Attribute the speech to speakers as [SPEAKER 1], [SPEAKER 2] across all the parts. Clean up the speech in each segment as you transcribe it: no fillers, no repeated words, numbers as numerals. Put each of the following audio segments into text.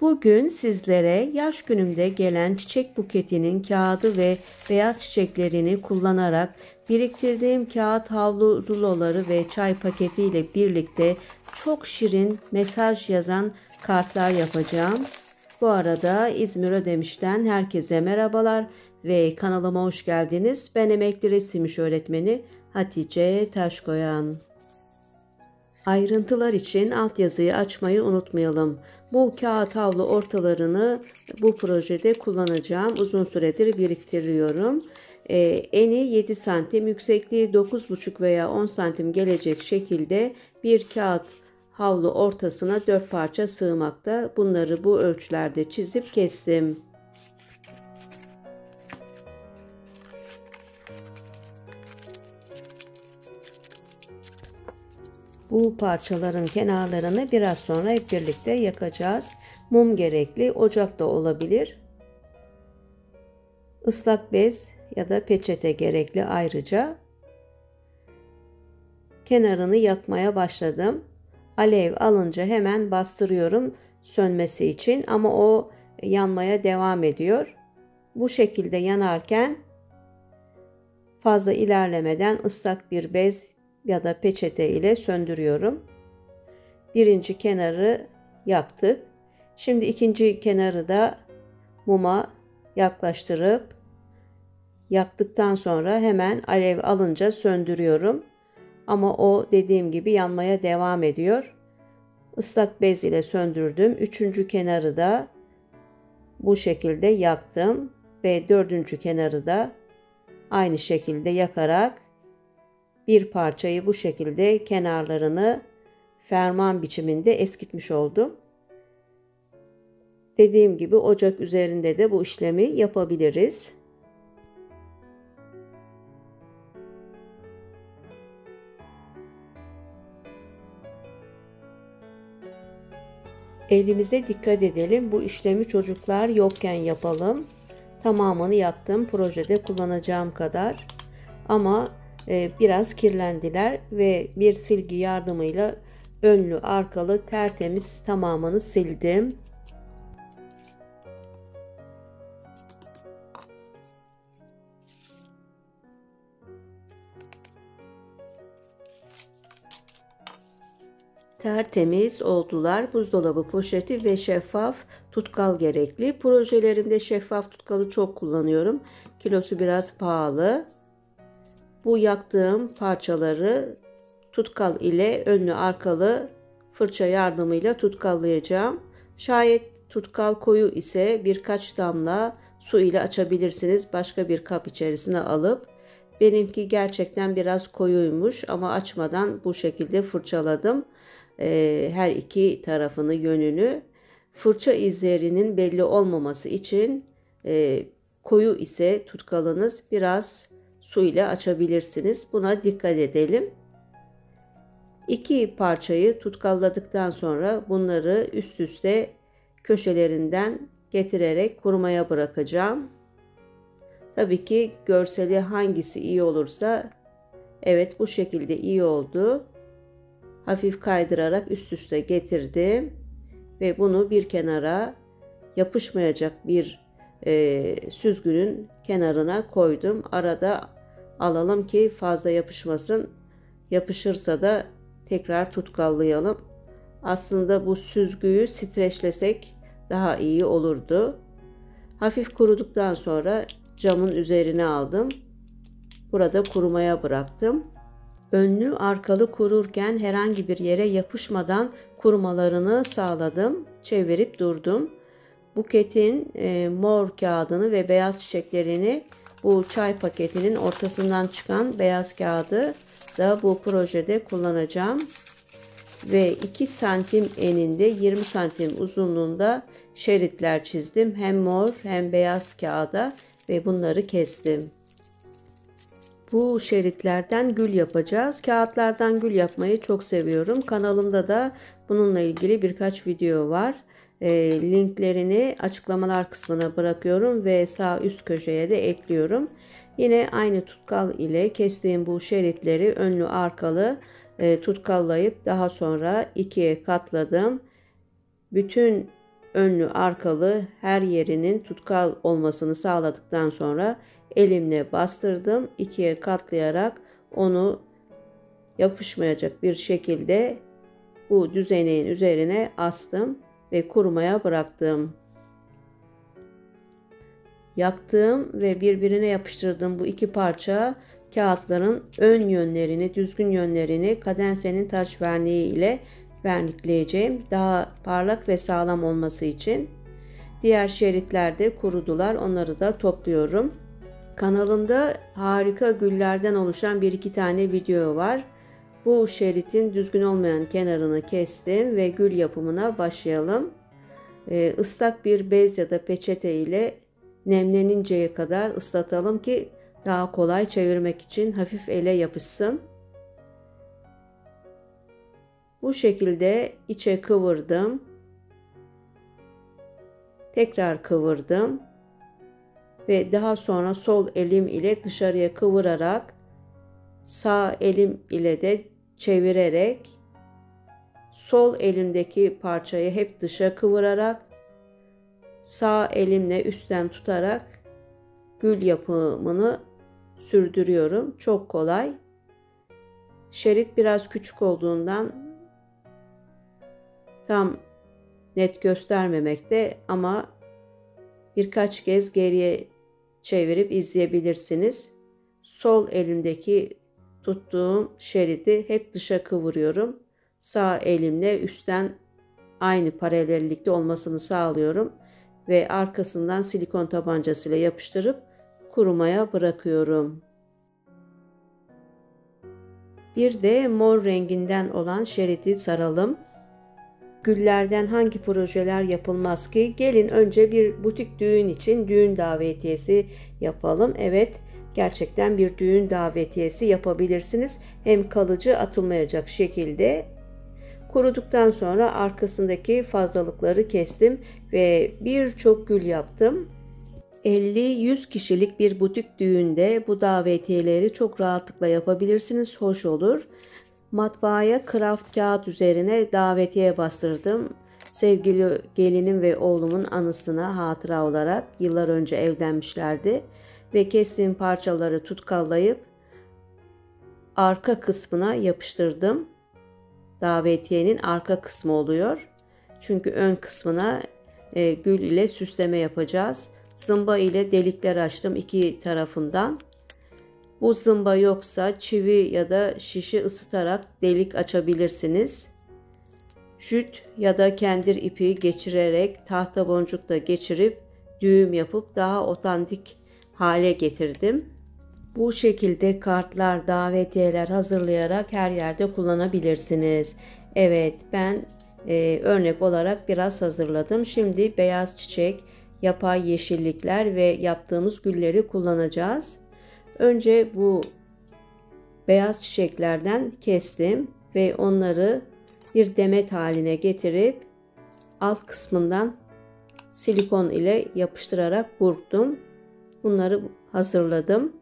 [SPEAKER 1] Bugün sizlere yaş günümde gelen çiçek buketinin kağıdı ve beyaz çiçeklerini kullanarak biriktirdiğim kağıt havlu ruloları ve çay paketiyle birlikte çok şirin mesaj yazan kartlar yapacağım. Bu arada İzmir Ödemiş'ten herkese merhabalar ve kanalıma hoş geldiniz. Ben emekli resim iş öğretmeni Hatice Taşkoyan. Ayrıntılar için altyazıyı açmayı unutmayalım. Bu kağıt havlu ortalarını bu projede kullanacağım. Uzun süredir biriktiriyorum. Eni 7 santim, yüksekliği 9,5 veya 10 santim gelecek şekilde bir kağıt havlu ortasına 4 parça sığmakta. Bunları bu ölçülerde çizip kestim. Bu parçaların kenarlarını biraz sonra hep birlikte yakacağız. Mum gerekli, ocak da olabilir. Islak bez ya da peçete gerekli ayrıca. Kenarını yakmaya başladım. Alev alınca hemen bastırıyorum sönmesi için ama o yanmaya devam ediyor. Bu şekilde yanarken fazla ilerlemeden ıslak bir bez ya da peçete ile söndürüyorum. Birinci kenarı yaktık. Şimdi ikinci kenarı da muma yaklaştırıp yaktıktan sonra hemen alev alınca söndürüyorum. Ama o dediğim gibi yanmaya devam ediyor. Islak bez ile söndürdüm. Üçüncü kenarı da bu şekilde yaktım ve dördüncü kenarı da aynı şekilde yakarak bir parçayı bu şekilde kenarlarını fermuar biçiminde eskitmiş oldum. Dediğim gibi ocak üzerinde de bu işlemi yapabiliriz. Elimize dikkat edelim. Bu işlemi çocuklar yokken yapalım. Tamamını yaktım. Projede kullanacağım kadar. Ama biraz kirlendiler ve bir silgi yardımıyla önlü arkalı tertemiz tamamını sildim. Tertemiz oldular. Buzdolabı poşeti ve şeffaf tutkal gerekli. Projelerimde şeffaf tutkalı çok kullanıyorum. Kilosu biraz pahalı. Bu yaktığım parçaları tutkal ile önlü arkalı fırça yardımıyla tutkallayacağım. Şayet tutkal koyu ise birkaç damla su ile açabilirsiniz. Başka bir kap içerisine alıp benimki gerçekten biraz koyuymuş ama açmadan bu şekilde fırçaladım. Her iki tarafını yönünü fırça izlerinin belli olmaması için koyu ise tutkalınız biraz su ile açabilirsiniz. Buna dikkat edelim. İki parçayı tutkalladıktan sonra bunları üst üste köşelerinden getirerek kurumaya bırakacağım. Tabii ki görseli hangisi iyi olursa evet bu şekilde iyi oldu. Hafif kaydırarak üst üste getirdim ve bunu bir kenara yapışmayacak bir süzgünün kenarına koydum. Arada alalım ki fazla yapışmasın. Yapışırsa da tekrar tutkallayalım. Aslında bu süzgüyü streçlesek daha iyi olurdu. Hafif kuruduktan sonra camın üzerine aldım. Burada kurumaya bıraktım. Önlü arkalı kururken herhangi bir yere yapışmadan kurumalarını sağladım. Çevirip durdum. Buketin mor kağıdını ve beyaz çiçeklerini bu çay paketinin ortasından çıkan beyaz kağıdı da bu projede kullanacağım. Ve 2 santim eninde 20 santim uzunluğunda şeritler çizdim. Hem mor hem beyaz kağıda ve bunları kestim. Bu şeritlerden gül yapacağız. Kağıtlardan gül yapmayı çok seviyorum. Kanalımda da bununla ilgili birkaç video var. Linklerini açıklamalar kısmına bırakıyorum ve sağ üst köşeye de ekliyorum. Yine aynı tutkal ile kestiğim bu şeritleri önlü arkalı tutkallayıp daha sonra ikiye katladım. Bütün önlü arkalı her yerinin tutkal olmasını sağladıktan sonra elimle bastırdım. İkiye katlayarak onu yapışmayacak bir şekilde bu düzeneğin üzerine astım ve kurumaya bıraktım. Yaktığım ve birbirine yapıştırdığım bu iki parça kağıtların ön yönlerini, düzgün yönlerini kadensenin taş verniği ile vernikleyeceğim. Daha parlak ve sağlam olması için. Diğer şeritler de kurudular. Onları da topluyorum. Kanalımda harika güllerden oluşan bir iki tane video var. Bu şeritin düzgün olmayan kenarını kestim ve gül yapımına başlayalım. Islak bir bez ya da peçete ile nemleninceye kadar ıslatalım ki daha kolay çevirmek için hafif ele yapışsın. Bu şekilde içe kıvırdım. Tekrar kıvırdım. Ve daha sonra sol elim ile dışarıya kıvırarak sağ elim ile de çevirerek sol elimdeki parçayı hep dışa kıvırarak sağ elimle üstten tutarak gül yapımını sürdürüyorum. Çok kolay. Şerit biraz küçük olduğundan tam net göstermemekte ama birkaç kez geriye çevirip izleyebilirsiniz. Sol elimdeki tuttuğum şeridi hep dışa kıvırıyorum. Sağ elimle üstten aynı paralellikte olmasını sağlıyorum ve arkasından silikon tabancasıyla yapıştırıp kurumaya bırakıyorum. Bir de mor renginden olan şeridi saralım. Güllerden hangi projeler yapılmaz ki? Gelin önce bir butik düğün için düğün davetiyesi yapalım. Evet, gerçekten bir düğün davetiyesi yapabilirsiniz. Hem kalıcı, atılmayacak şekilde. Kuruduktan sonra arkasındaki fazlalıkları kestim ve birçok gül yaptım. 50-100 kişilik bir butik düğünde bu davetiyeleri çok rahatlıkla yapabilirsiniz. Hoş olur. Matbaaya kraft kağıt üzerine davetiye bastırdım. Sevgili gelinim ve oğlumun anısına hatıra olarak yıllar önce evlenmişlerdi. Ve kestiğim parçaları tutkallayıp arka kısmına yapıştırdım. Davetiyenin arka kısmı oluyor. Çünkü ön kısmına gül ile süsleme yapacağız. Zımba ile delikler açtım iki tarafından. Bu zımba yoksa çivi ya da şişi ısıtarak delik açabilirsiniz. Jüt ya da kendir ipi geçirerek tahta boncukla geçirip düğüm yapıp daha otantik hale getirdim. Bu şekilde kartlar, davetiyeler hazırlayarak her yerde kullanabilirsiniz. Evet, ben örnek olarak biraz hazırladım. Şimdi beyaz çiçek, yapay yeşillikler ve yaptığımız gülleri kullanacağız. Önce bu beyaz çiçeklerden kestim ve onları bir demet haline getirip alt kısmından silikon ile yapıştırarak burktum. Bunları hazırladım.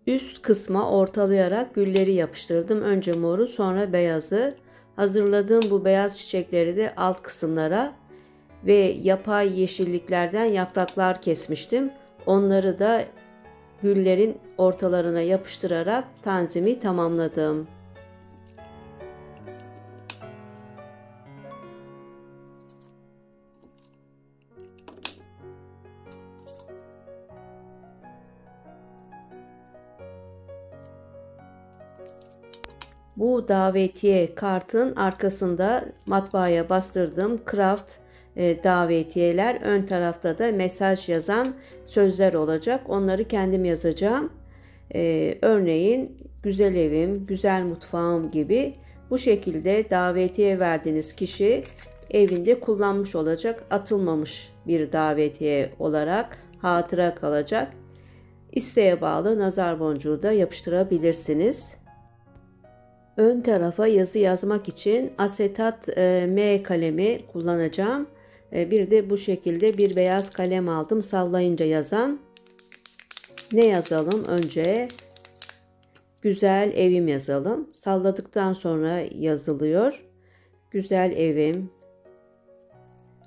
[SPEAKER 1] Üst kısma ortalayarak gülleri yapıştırdım. Önce moru, sonra beyazı. Hazırladığım bu beyaz çiçekleri de alt kısımlara ve yapay yeşilliklerden yapraklar kesmiştim. Onları da güllerin ortalarına yapıştırarak tanzimi tamamladım. Bu davetiye kartın arkasında matbaaya bastırdığım kraft davetiyeler, ön tarafta da mesaj yazan sözler olacak. Onları kendim yazacağım. Örneğin güzel evim, güzel mutfağım gibi. Bu şekilde davetiye verdiğiniz kişi evinde kullanmış olacak. Atılmamış bir davetiye olarak hatıra kalacak. İsteğe bağlı nazar boncuğu da yapıştırabilirsiniz. Ön tarafa yazı yazmak için asetat M kalemi kullanacağım. Bir de bu şekilde bir beyaz kalem aldım. Sallayınca yazan. Ne yazalım önce? Güzel evim yazalım. Salladıktan sonra yazılıyor. Güzel evim.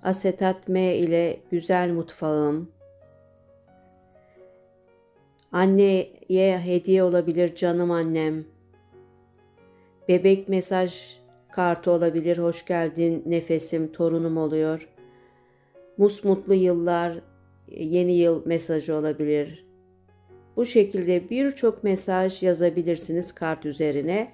[SPEAKER 1] Asetat M ile güzel mutfağım. Anneye hediye olabilir canım annem. Bebek mesaj kartı olabilir. Hoş geldin nefesim, torunum oluyor. Musmutlu yıllar, yeni yıl mesajı olabilir. Bu şekilde birçok mesaj yazabilirsiniz kart üzerine.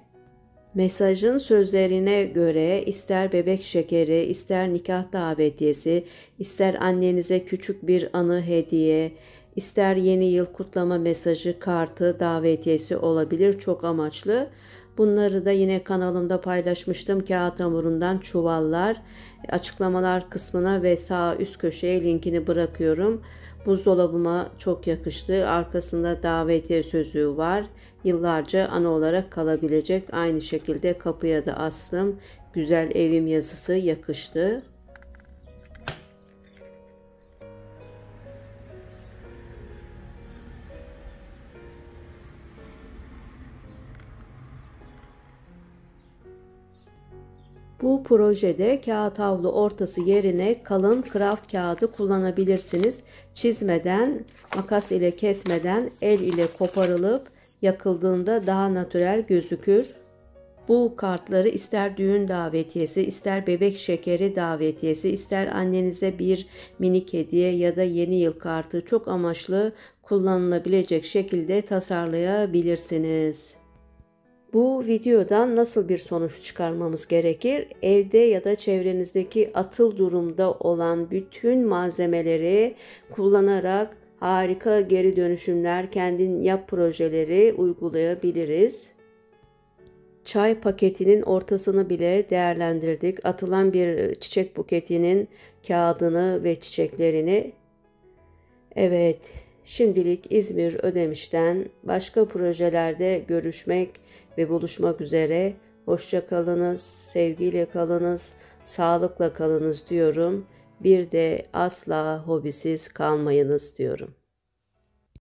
[SPEAKER 1] Mesajın sözlerine göre ister bebek şekeri, ister nikah davetiyesi, ister annenize küçük bir anı hediye, ister yeni yıl kutlama mesajı, kartı, davetiyesi olabilir. Çok amaçlı. Bunları da yine kanalımda paylaşmıştım. Kağıt hamurundan çuvallar. Açıklamalar kısmına ve sağ üst köşeye linkini bırakıyorum. Buzdolabıma çok yakıştı. Arkasında davetiye sözlüğü var. Yıllarca anı olarak kalabilecek. Aynı şekilde kapıya da astım. Güzel evim yazısı yakıştı. Bu projede kağıt havlu ortası yerine kalın kraft kağıdı kullanabilirsiniz. Çizmeden, makas ile kesmeden el ile koparılıp yakıldığında daha natürel gözükür. Bu kartları ister düğün davetiyesi, ister bebek şekeri davetiyesi, ister annenize bir minik hediye ya da yeni yıl kartı çok amaçlı kullanılabilecek şekilde tasarlayabilirsiniz. Bu videodan nasıl bir sonuç çıkarmamız gerekir? Evde ya da çevrenizdeki atıl durumda olan bütün malzemeleri kullanarak harika geri dönüşümler, kendin yap projeleri uygulayabiliriz. Çay paketinin ortasını bile değerlendirdik. Atılan bir çiçek buketinin kağıdını ve çiçeklerini. Evet, şimdilik İzmir Ödemiş'ten başka projelerde görüşmek ve buluşmak üzere. Hoşça kalınız, sevgiyle kalınız, sağlıkla kalınız diyorum. Bir de asla hobisiz kalmayınız diyorum.